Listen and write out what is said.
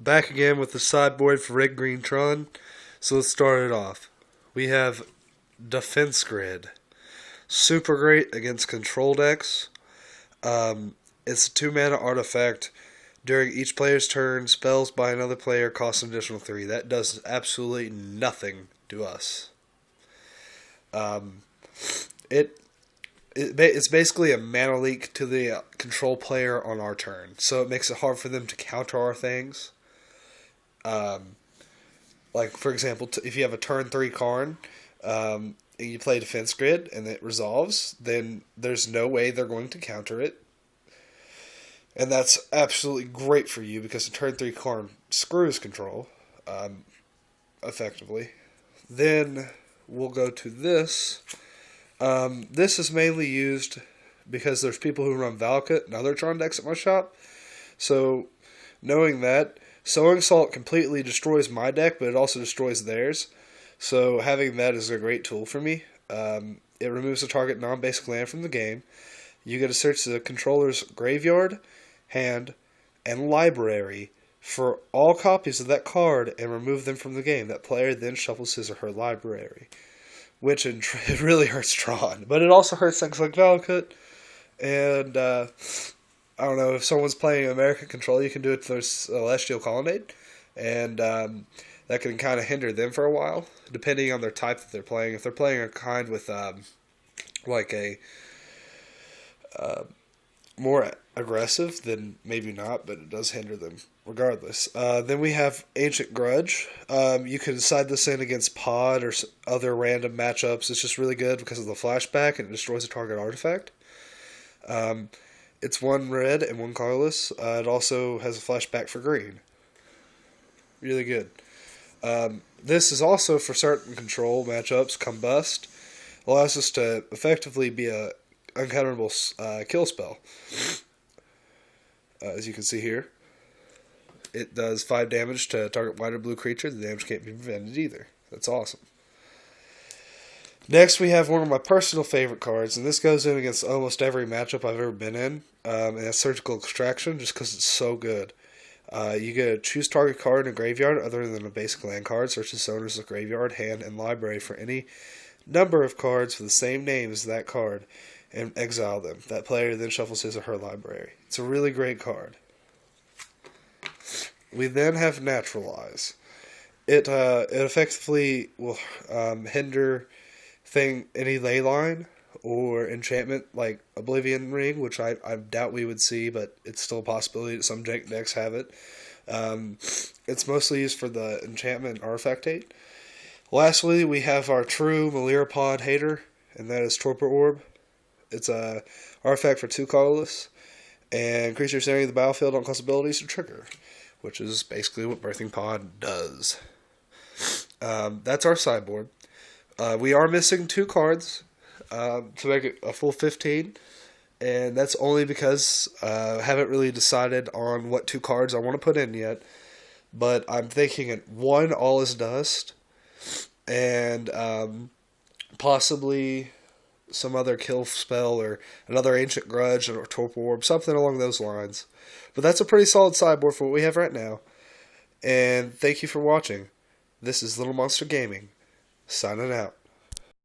Back again with the sideboard for Red Green Tron. So let's start it off. We have Defense Grid. Super great against control decks. It's a 2 mana artifact. During each player's turn, spells by another player cost an additional 3. That does absolutely nothing to us. Um, it it's basically a mana leak to the control player on our turn, so it makes it hard for them to counter our things. Um, like for example, if you have a turn 3 Karn, and you play Defense Grid and it resolves, then there's no way they're going to counter it, and that's absolutely great for you because the turn 3 Karn screws control, effectively. Then we'll go to this. This is mainly used because there's people who run Valakut and other Tron decks at my shop. So, knowing that, Sowing Salt completely destroys my deck, but it also destroys theirs. So, having that is a great tool for me. It removes the target non-basic land from the game. You get to search the controller's graveyard, hand, and library for all copies of that card and remove them from the game. That player then shuffles his or her library, which it really hurts Tron, but it also hurts things like Valakut. And I don't know, if someone's playing American Control, you can do it through Celestial Colonnade, and that can kind of hinder them for a while, depending on their type that they're playing. If they're playing a kind with like a more aggressive, then maybe not, but it does hinder them regardless. Then we have Ancient Grudge. You can side this in against Pod or other random matchups. It's just really good because of the flashback, and it destroys a target artifact. It's 1 red and 1 colorless. It also has a flashback for green. Really good. This is also for certain control matchups. Combust allows us to effectively be a uncounterable kill spell. As you can see here, it does 5 damage to target white or blue creature. The damage can't be prevented either. That's awesome. Next, we have one of my personal favorite cards, and this goes in against almost every matchup I've ever been in, and that's Surgical Extraction, just because it's so good. You get to choose target card in a graveyard other than a basic land card, search its owner's graveyard, hand, and library for any number of cards with the same name as that card, and exile them. That player then shuffles his or her library. It's a really great card. We then have Naturalize. It effectively will hinder any ley line or enchantment like Oblivion Ring, which I doubt we would see, but it's still a possibility that some jank decks have it. It's mostly used for the enchantment and artifact hate. Lastly, we have our true Melirapod hater, and that is Torpor Orb. It's a artifact for 2 colorless, and creatures entering the battlefield don't cost abilities to trigger, which is basically what Birthing Pod does. That's our sideboard. We are missing 2 cards to make it a full 15, and that's only because I haven't really decided on what 2 cards I want to put in yet, but I'm thinking at 1, All is Dust, and possibly some other kill spell or another Ancient Grudge or Torpor Orb, something along those lines. But that's a pretty solid sideboard for what we have right now, and thank you for watching. This is Little Monster Gaming, signing out.